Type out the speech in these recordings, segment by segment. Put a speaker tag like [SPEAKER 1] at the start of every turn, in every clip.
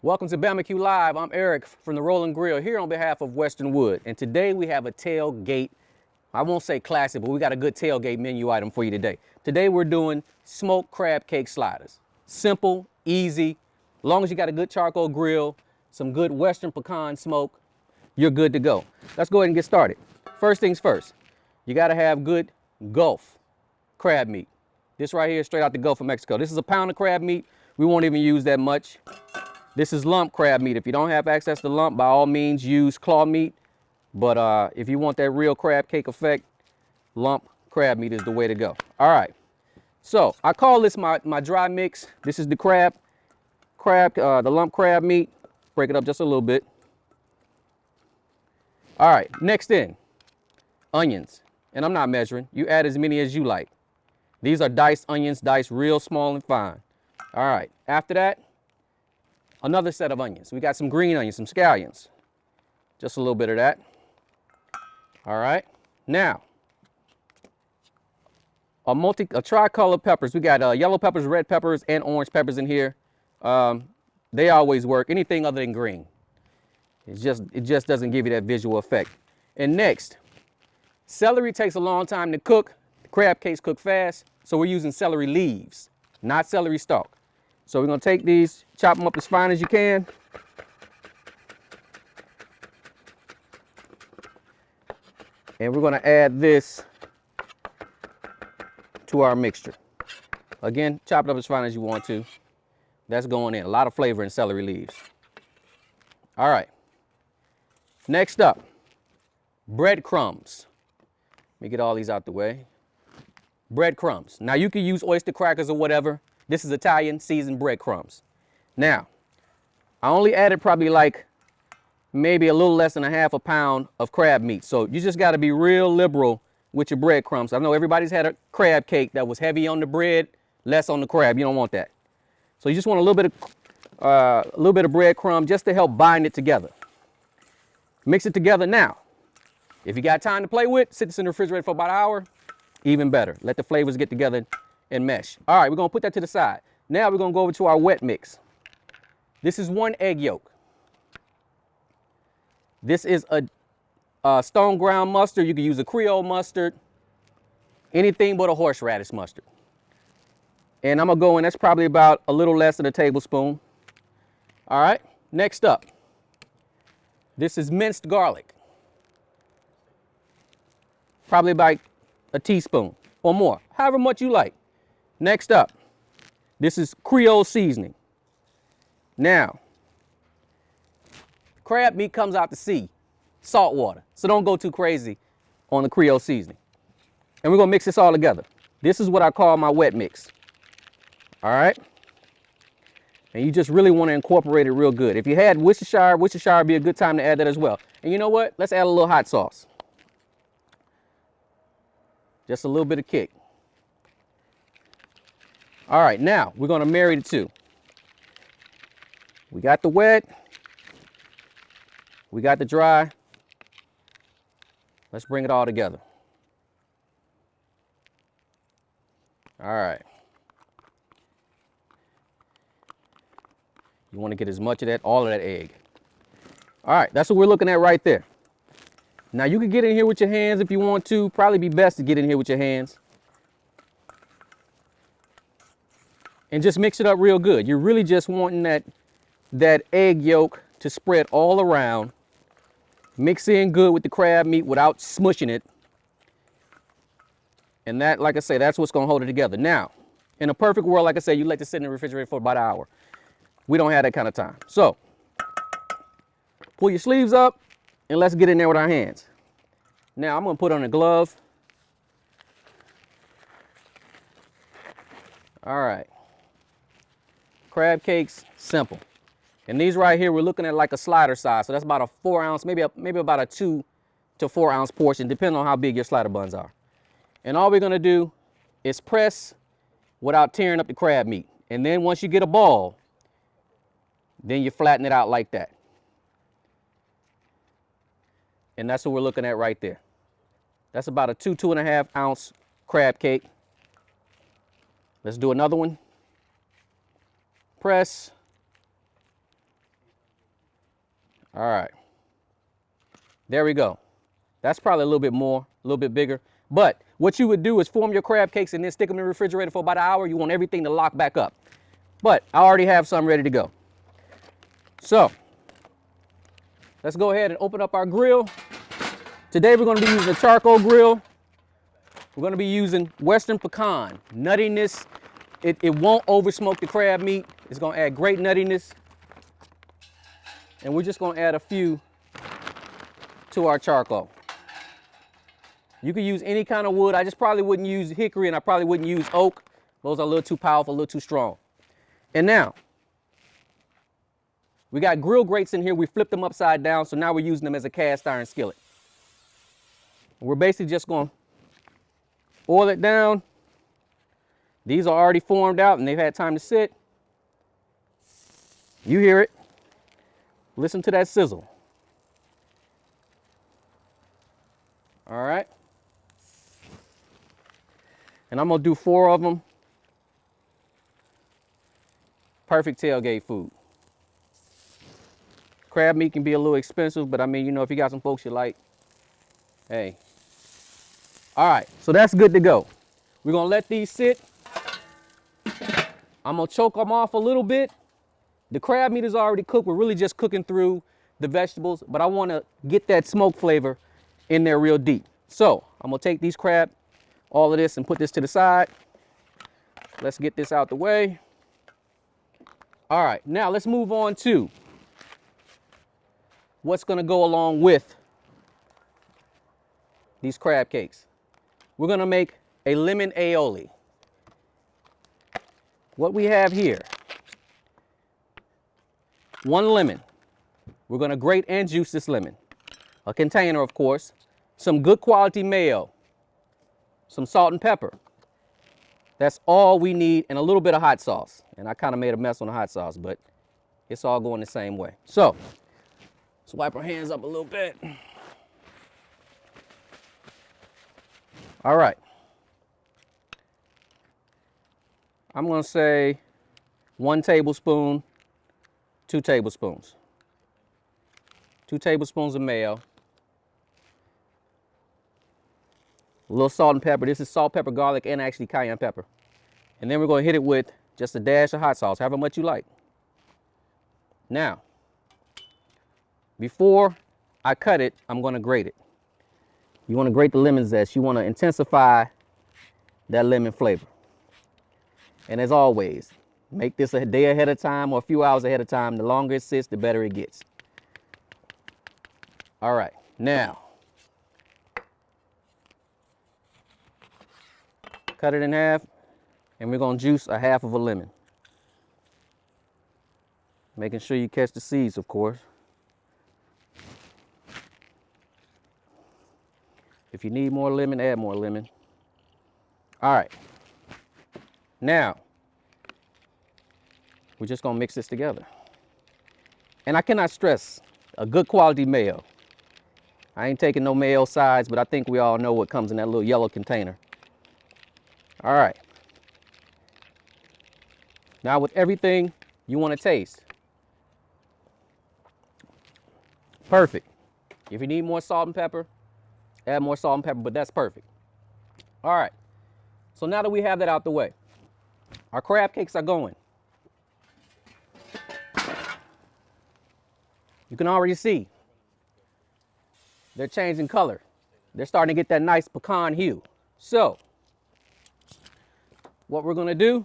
[SPEAKER 1] Welcome to Bama-Q Live. I'm Eric from the Rolling Grill here on behalf of Western Wood. And today we have a tailgate, I won't say classic, but we got a good tailgate menu item for you today. Today we're doing smoked crab cake sliders. Simple, easy, as long as you got a good charcoal grill, some good Western pecan smoke, you're good to go. Let's go ahead and get started. First things first, you gotta have good Gulf crab meat. This right here is straight out the Gulf of Mexico. This is a pound of crab meat. We won't even use that much. This is lump crab meat. If you don't have access to lump, by all means use claw meat. But if you want that real crab cake effect, lump crab meat is the way to go. All right. So I call this my dry mix. This is the the lump crab meat. Break it up just a little bit. All right. Next in, onions. And I'm not measuring. You add as many as you like. These are diced onions, diced real small and fine. All right. After that, another set of onions. We got some green onions, some scallions. Just a little bit of that. All right. Now, a tricolor peppers. We got yellow peppers, red peppers, and orange peppers in here. They always work. Anything other than green. It just doesn't give you that visual effect. And next, celery takes a long time to cook. The crab cakes cook fast, so we're using celery leaves, not celery stalk. So we're gonna take these, chop them up as fine as you can. And we're gonna add this to our mixture. Again, chop it up as fine as you want to. That's going in, a lot of flavor in celery leaves. All right, next up, breadcrumbs. Let me get all these out the way. Breadcrumbs. Now you can use oyster crackers or whatever. This is Italian seasoned breadcrumbs. Now, I only added probably like maybe a little less than a half a pound of crab meat. So you just gotta be real liberal with your breadcrumbs. I know everybody's had a crab cake that was heavy on the bread, less on the crab. You don't want that. So you just want a little bit of breadcrumb just to help bind it together. Mix it together now. If you got time to play with, sit this in the refrigerator for about an hour, even better. Let the flavors get together and mesh. All right, we're gonna put that to the side. Now we're gonna go over to our wet mix. This is 1 egg yolk. This is a stone ground mustard. You can use a Creole mustard, anything but a horseradish mustard. And I'm gonna go in, that's probably about a little less than a tablespoon. All right, next up, this is minced garlic. Probably about a teaspoon or more, however much you like. Next up, this is Creole Seasoning. Now, crab meat comes out the sea, salt water, so don't go too crazy on the Creole Seasoning. And we're gonna mix this all together. This is what I call my wet mix. All right? And you just really wanna incorporate it real good. If you had Worcestershire would be a good time to add that as well. And you know what? Let's add a little hot sauce. Just a little bit of kick. All right, now we're gonna marry the two. We got the wet, we got the dry. Let's bring it all together. All right. You wanna get as much of that, all of that egg. All right, that's what we're looking at right there. Now you can get in here with your hands if you want to. Probably be best to get in here with your hands. And just mix it up real good. You're really just wanting that egg yolk to spread all around. Mix in good with the crab meat without smushing it. And that, like I say, that's what's gonna hold it together. Now, in a perfect world, like I say, you let this sit in the refrigerator for about an hour. We don't have that kind of time. So, pull your sleeves up and let's get in there with our hands. Now I'm gonna put on a glove. All right. Crab cakes, simple. And these right here, we're looking at like a slider size. So that's about a 4 ounce, maybe about a 2 to 4 ounce portion, depending on how big your slider buns are. And all we're gonna do is press without tearing up the crab meat. And then once you get a ball, then you flatten it out like that. And that's what we're looking at right there. That's about a 2.5 ounce crab cake. Let's do another one. Press. All right. There we go. That's probably a little bit more, a little bit bigger. But what you would do is form your crab cakes and then stick them in the refrigerator for about an hour. You want everything to lock back up. But I already have some ready to go. So let's go ahead and open up our grill. Today we're going to be using a charcoal grill. We're going to be using Western Pecan. Nuttiness, it won't over smoke the crab meat. It's going to add great nuttiness. And we're just going to add a few to our charcoal. You can use any kind of wood. I just probably wouldn't use hickory, and I probably wouldn't use oak. Those are a little too powerful, a little too strong. And now, we got grill grates in here. We flipped them upside down, so now we're using them as a cast iron skillet. We're basically just going to oil it down. These are already formed out, and they've had time to sit. You hear it. Listen to that sizzle. All right. And I'm going to do 4 of them. Perfect tailgate food. Crab meat can be a little expensive, but I mean, you know, if you got some folks you like, hey. All right, so that's good to go. We're going to let these sit. I'm going to choke them off a little bit. The crab meat is already cooked. We're really just cooking through the vegetables, but I want to get that smoke flavor in there real deep. So I'm going to take these crab, all of this, and put this to the side. Let's get this out the way. All right, now let's move on to what's going to go along with these crab cakes. We're going to make a lemon aioli. What we have here, 1 lemon. We're going to grate and juice this lemon. A container, of course. Some good quality mayo. Some salt and pepper. That's all we need, and a little bit of hot sauce. And I kind of made a mess on the hot sauce, but it's all going the same way. So let's wipe our hands up a little bit. All right. I'm going to say 1 tablespoon, 2 tablespoons. 2 tablespoons of mayo. A little salt and pepper. This is salt, pepper, garlic, and actually cayenne pepper. And then we're going to hit it with just a dash of hot sauce, however much you like. Now, before I cut it, I'm going to grate it. You want to grate the lemon zest. You want to intensify that lemon flavor. And as always, make this a day ahead of time or a few hours ahead of time. The longer it sits, the better it gets. All right, now, cut it in half, and we're going to juice a half of a lemon. Making sure you catch the seeds, of course. If you need more lemon, add more lemon. All right. Now, we're just going to mix this together. And I cannot stress a good quality mayo. I ain't taking no mayo sides, but I think we all know what comes in that little yellow container. All right. Now with everything you want to taste. Perfect. If you need more salt and pepper, add more salt and pepper, but that's perfect. All right. So now that we have that out the way, our crab cakes are going. You can already see they're changing color. They're starting to get that nice pecan hue. So what we're going to do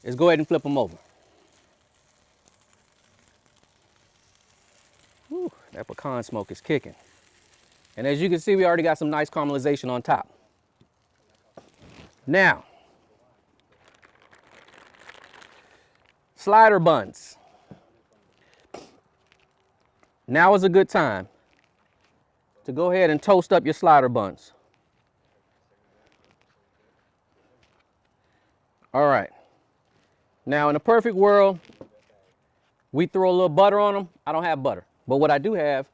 [SPEAKER 1] is go ahead and flip them over. Whew, that pecan smoke is kicking. And as you can see, we already got some nice caramelization on top. Now, slider buns. Now is a good time to go ahead and toast up your slider buns. All right. Now, in a perfect world, we throw a little butter on them. I don't have butter, but what I do have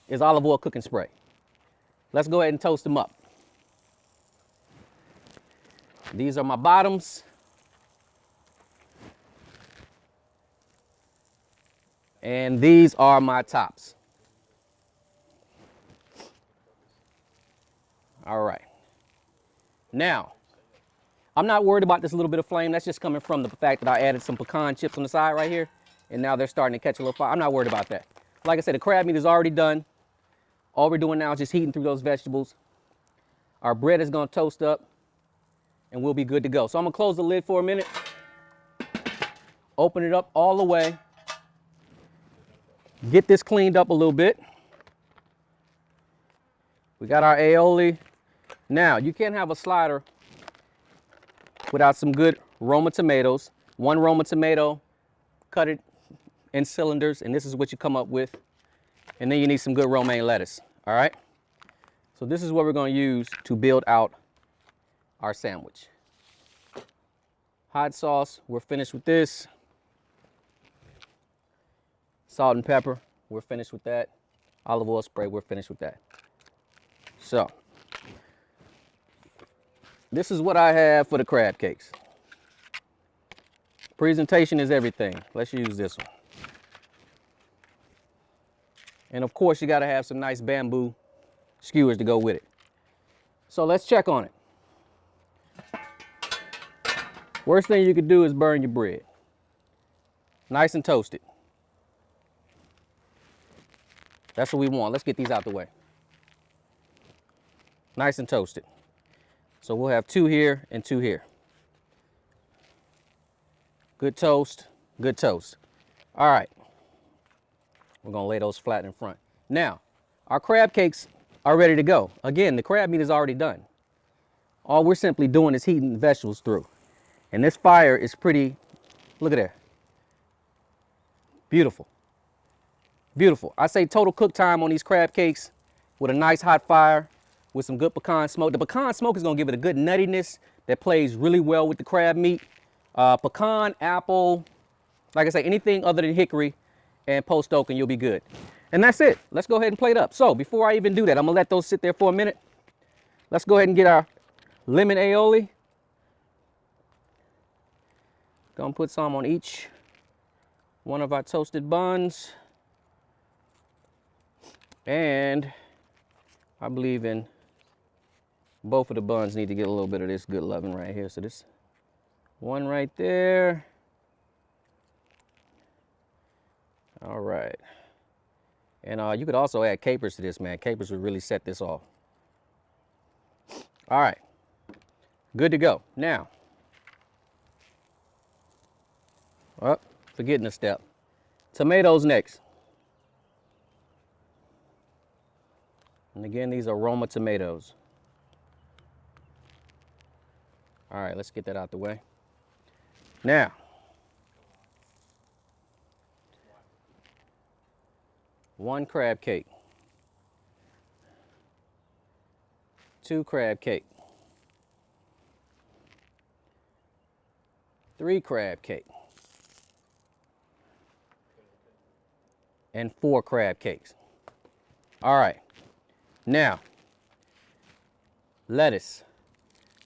[SPEAKER 1] is olive oil cooking spray. Let's go ahead and toast them up. These are my bottoms. And these are my tops. All right. Now, I'm not worried about this little bit of flame. That's just coming from the fact that I added some pecan chips on the side right here. And now they're starting to catch a little fire. I'm not worried about that. Like I said, the crab meat is already done. All we're doing now is just heating through those vegetables. Our bread is going to toast up and we'll be good to go. So I'm going to close the lid for a minute. Open it up all the way. Get this cleaned up a little bit. We got our aioli. Now, you can't have a slider without some good Roma tomatoes. One Roma tomato, cut it in cylinders, and this is what you come up with. And then you need some good romaine lettuce, all right? So this is what we're going to use to build out our sandwich. Hot sauce, we're finished with this. Salt and pepper, we're finished with that. Olive oil spray, we're finished with that. So, this is what I have for the crab cakes. Presentation is everything. Let's use this one. And of course, you gotta have some nice bamboo skewers to go with it. So let's check on it. Worst thing you could do is burn your bread. Nice and toasted. That's what we want. Let's get these out the way. Nice and toasted. So we'll have 2 here and 2 here. Good toast, good toast. All right. We're gonna lay those flat in front. Now, our crab cakes are ready to go. Again, the crab meat is already done. All we're simply doing is heating the vegetables through. And this fire is pretty, look at there. Beautiful. Beautiful. I say total cook time on these crab cakes with a nice hot fire with some good pecan smoke. The pecan smoke is going to give it a good nuttiness that plays really well with the crab meat. Pecan, apple, like I say, anything other than hickory and post oak and you'll be good. And that's it. Let's go ahead and plate up. So before I even do that, I'm going to let those sit there for a minute. Let's go ahead and get our lemon aioli. Gonna put some on each one of our toasted buns. And I believe in both of the buns need to get a little bit of this good loving right here. So this one right there. All right. And you could also add capers to this, man. Capers would really set this off. All right. Good to go. Now, forgetting a step. Tomatoes next. And again, these are Roma tomatoes. All right, let's get that out the way. Now, one crab cake, 2 crab cake, 3 crab cake, and 4 crab cakes. All right. Now, lettuce.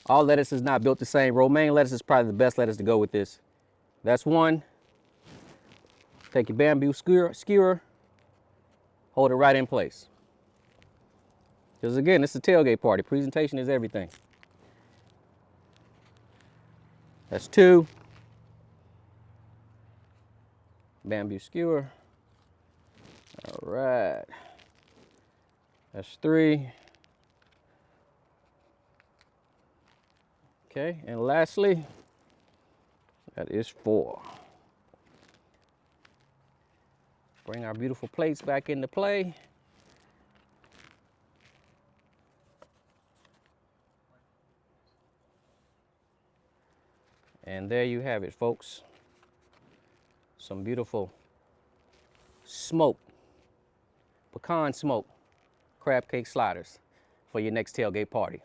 [SPEAKER 1] All lettuce is not built the same. Romaine lettuce is probably the best lettuce to go with this. That's 1. Take your bamboo skewer, hold it right in place. Because again, this is a tailgate party. Presentation is everything. That's 2. Bamboo skewer. All right. That's 3. Okay, and lastly, that is 4. Bring our beautiful plates back into play. And there you have it, folks. Some beautiful smoked, pecan smoked crab cake sliders for your next tailgate party.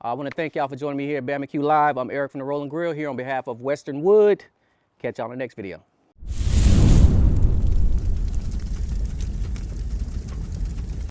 [SPEAKER 1] I want to thank y'all for joining me here at Bama-Q Live. I'm Eric from the Rolling Grill here on behalf of Western Wood. Catch y'all in the next video.